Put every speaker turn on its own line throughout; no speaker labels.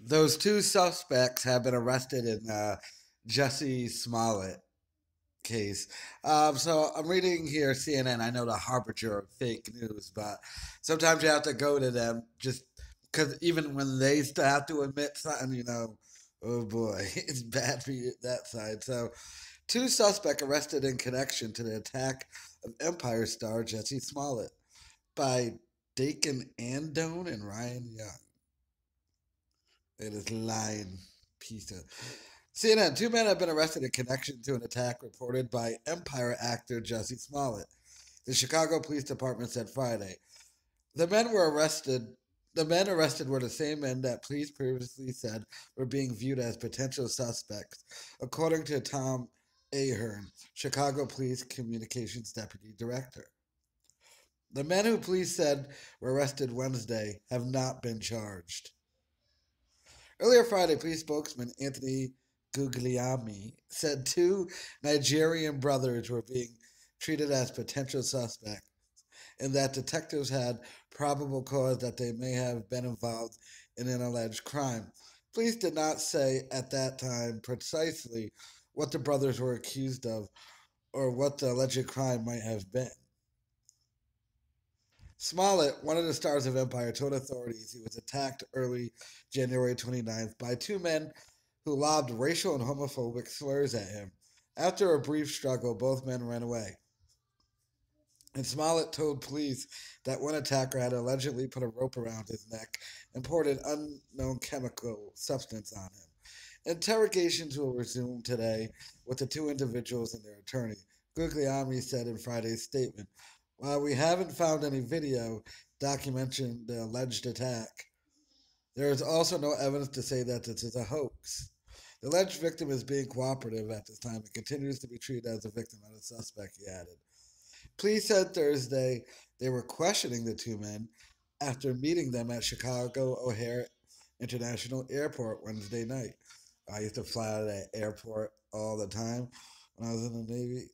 Those two suspects have been arrested in Jussie Smollett case. So I'm reading here CNN. I know the harbinger of fake news, but sometimes you have to go to them just because even when they have to admit something, oh boy, it's bad for you that side. So, two suspects arrested in connection to the attack of Empire star Jussie Smollett by Dakin Andone and Ryan Young. It is lying piece of CNN. Two men have been arrested in connection to an attack reported by Empire actor Jussie Smollett. The Chicago Police Department said Friday. The men were arrested. The men arrested were the same men that police previously said were being viewed as potential suspects, according to Tom Ahern, Chicago Police Communications Deputy Director. The men who police said were arrested Wednesday have not been charged. Earlier Friday, police spokesman Anthony Guglielmi said two Nigerian brothers were being treated as potential suspects and that detectives had probable cause that they may have been involved in an alleged crime. Police did not say at that time precisely what the brothers were accused of or what the alleged crime might have been. Smollett, one of the stars of Empire, told authorities he was attacked early January 29th by two men who lobbed racial and homophobic slurs at him. After a brief struggle, both men ran away. And Smollett told police that one attacker had allegedly put a rope around his neck and poured an unknown chemical substance on him. Interrogations will resume today with the two individuals and their attorney, Guglielmi said in Friday's statement. While we haven't found any video documenting the alleged attack, there is also no evidence to say that this is a hoax. The alleged victim is being cooperative at this time and continues to be treated as a victim and a suspect, he added. Police said Thursday they were questioning the two men after meeting them at Chicago O'Hare International Airport Wednesday night. I used to fly out of that airport all the time when I was in the Navy.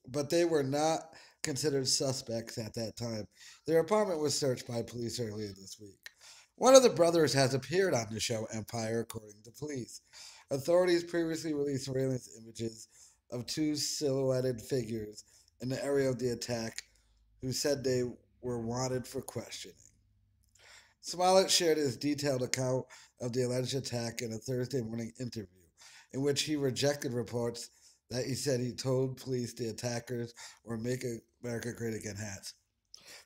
But they were not considered suspects at that time. Their apartment was searched by police earlier this week. One of the brothers has appeared on the show Empire, according to police. Authorities previously released surveillance images of two silhouetted figures in the area of the attack who said they were wanted for questioning. Smollett shared his detailed account of the alleged attack in a Thursday morning interview, in which he rejected reports that he said he told police the attackers were Make America Great Again hats.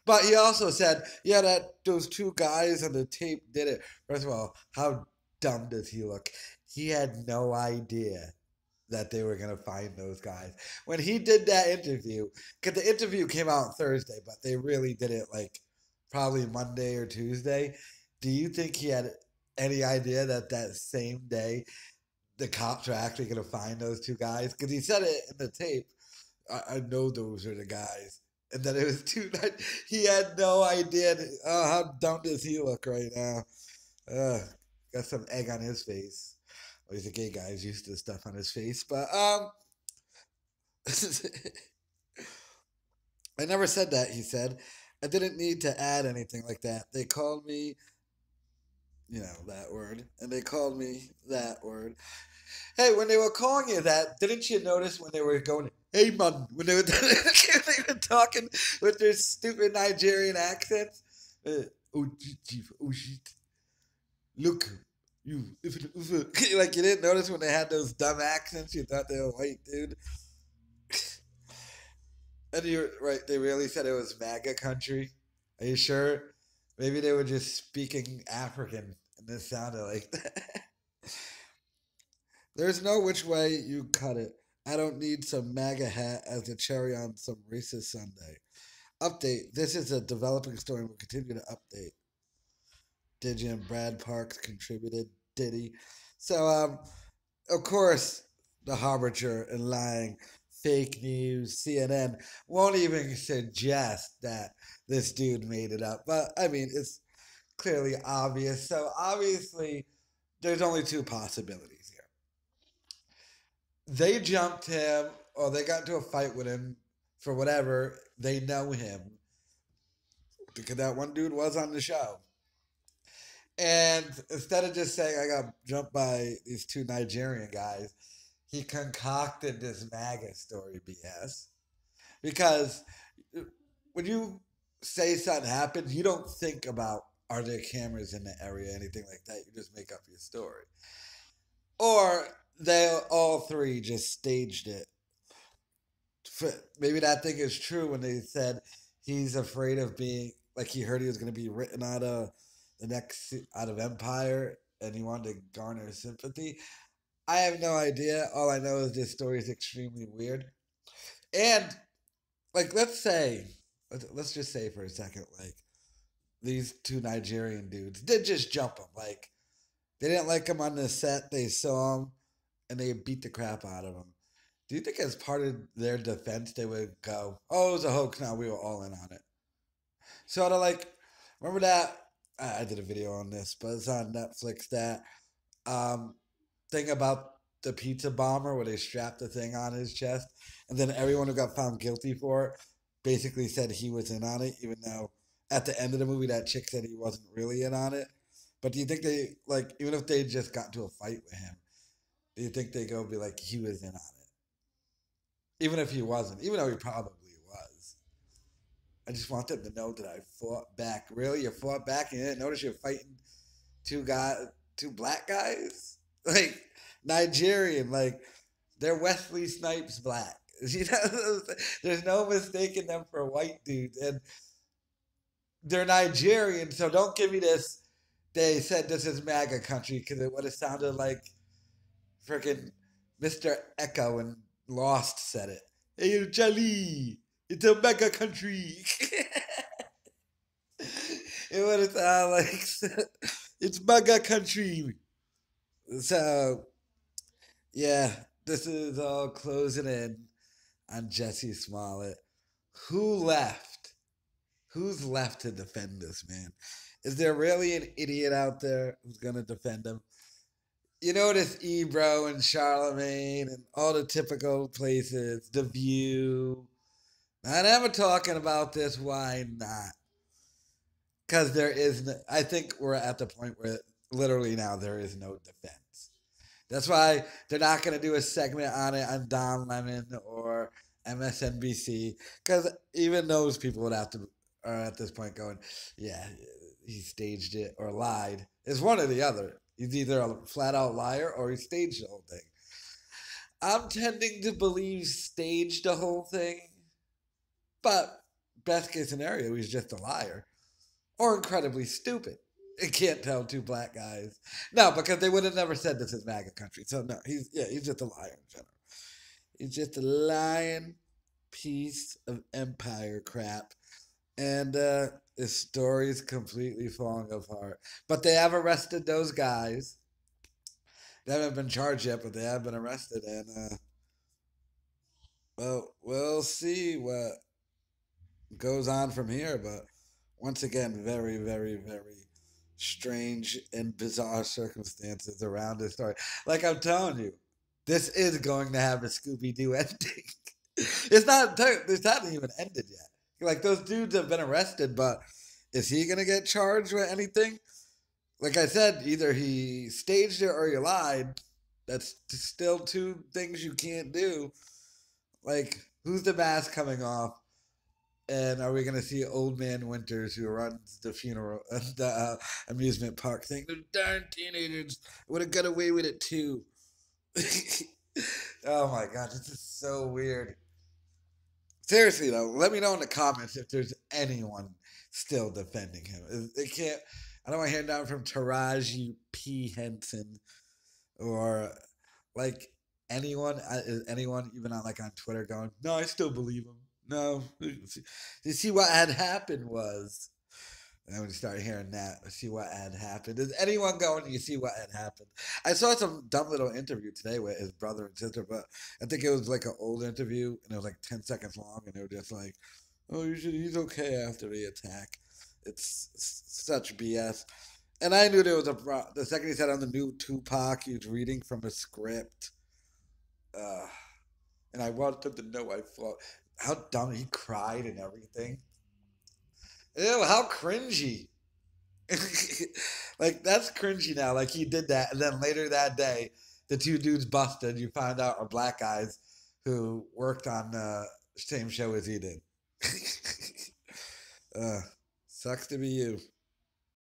But he also said, yeah, that those two guys on the tape did it. First of all, how dumb does he look? He had no idea that they were going to find those guys. When he did that interview, because the interview came out Thursday, but they really did it like probably Monday or Tuesday. Do you think he had any idea that that same day the cops are actually going to find those two guys? Because he said it in the tape. I know those are the guys. And then it was two. He had no idea. Oh, how dumb does he look right now? Got some egg on his face. Well, he's a gay guy. He's used to stuff on his face. But I never said that, he said. I didn't need to add anything like that. They called me, that word. And they called me that word. Hey, when they were calling you that, didn't you notice when they were going, hey, man, when they were, they were talking with their stupid Nigerian accents? Oh, shit. Look, you, like you didn't notice when they had those dumb accents, you thought they were white, dude. And you're right, they really said it was MAGA country. Are you sure? Maybe they were just speaking African and this sounded like that. There's no which way you cut it. I don't need some MAGA hat as a cherry on some racist Sunday. Update. This is a developing story and we'll continue to update. Diddy and Brad Parks contributed. Diddy. So, of course, the harbinger and lying, fake news, CNN won't even suggest that this dude made it up. But, I mean, it's clearly obvious. So, obviously, there's only two possibilities here. They jumped him or they got into a fight with him for whatever. They know him because that one dude was on the show. And instead of just saying I got jumped by these two Nigerian guys, he concocted this MAGA story BS. Because when you say something happens, you don't think about are there cameras in the area, anything like that. You just make up your story. Or they all three just staged it. Maybe that thing is true when they said he's afraid of being like he heard he was going to be written out of the next out of Empire, and he wanted to garner sympathy. I have no idea. All I know is this story is extremely weird. And like, let's just say for a second, like these two Nigerian dudes did just jump him. Like they didn't like him on the set. They saw him and they beat the crap out of him. Do you think, as part of their defense, they would go, "Oh, it was a hoax"? Now we were all in on it. Sort of like, remember that? I did a video on this, but it's on Netflix. That um, thing about the pizza bomber where they strapped the thing on his chest, and then everyone who got found guilty for it basically said he was in on it, even though at the end of the movie that chick said he wasn't really in on it. But do you think they like, even if they just got into a fight with him, do you think they go be like he was in on it? Even if he wasn't, even though he probably was. I just want them to know that I fought back. Really, you fought back, and you didn't notice you're fighting two black guys, like Nigerian, like they're Wesley Snipes black. You know, there's no mistaking them for white dudes, and they're Nigerian. So don't give me this. They said this is MAGA country because it would have sounded like freaking Mr. Echo and Lost said it. Hey, Charlie, it's a mega country. It would have sounded like it's mega country. So, yeah, this is all closing in on Jussie Smollett. Who left? Who's left to defend this man? Is there really an idiot out there who's going to defend him? You notice Ebro and Charlemagne and all the typical places, The View. Not ever talking about this. Why not? Because there is, no, I think we're at the point where literally now there is no defense. That's why they're not going to do a segment on it on Don Lemon or MSNBC, because even those people would have to are at this point going, yeah, he staged it or lied. It's one or the other. He's either a flat out liar or he staged the whole thing. I'm tending to believe staged the whole thing, but best case scenario, he's just a liar or incredibly stupid. I can't tell two black guys. No, because they would have never said this is MAGA country. So no, he's just a liar in general. He's just a lying piece of empire crap. And his story's completely falling apart. But they have arrested those guys. They haven't been charged yet, but they have been arrested. And well, we'll see what goes on from here. But once again, very, very, very strange and bizarre circumstances around this story. Like I'm telling you, this is going to have a Scooby Doo ending. It's not even ended yet. Like those dudes have been arrested, but is he gonna get charged with anything? Like I said, either he staged it or he lied. That's still two things you can't do. Like, who's the mask coming off? And are we going to see Old Man Winters, who runs the funeral, the amusement park, saying, "The darn teenagers would have got away with it too"? Oh my god, this is so weird. Seriously though, let me know in the comments if there's anyone still defending him. It can't. I don't want to hear down from Taraji P Henson or like anyone. Is anyone even on like on Twitter going, "No, I still believe him." No, you see what had happened was. And then when you start hearing that, see what had happened. Is anyone going? You see what had happened. I saw some dumb little interview today with his brother and sister, but I think it was like an old interview, and it was like 10 seconds long, and they were just like, "Oh, he's okay after the attack." It's such BS. And I knew there was the second he said on the new Tupac, he was reading from a script. Uh, and I wanted to know. I thought how dumb he cried and everything. Ew, how cringy. Like that's cringy now. Like he did that, and then later that day, the two dudes busted. You find out are black guys who worked on the same show as he did. uh, Sucks to be you.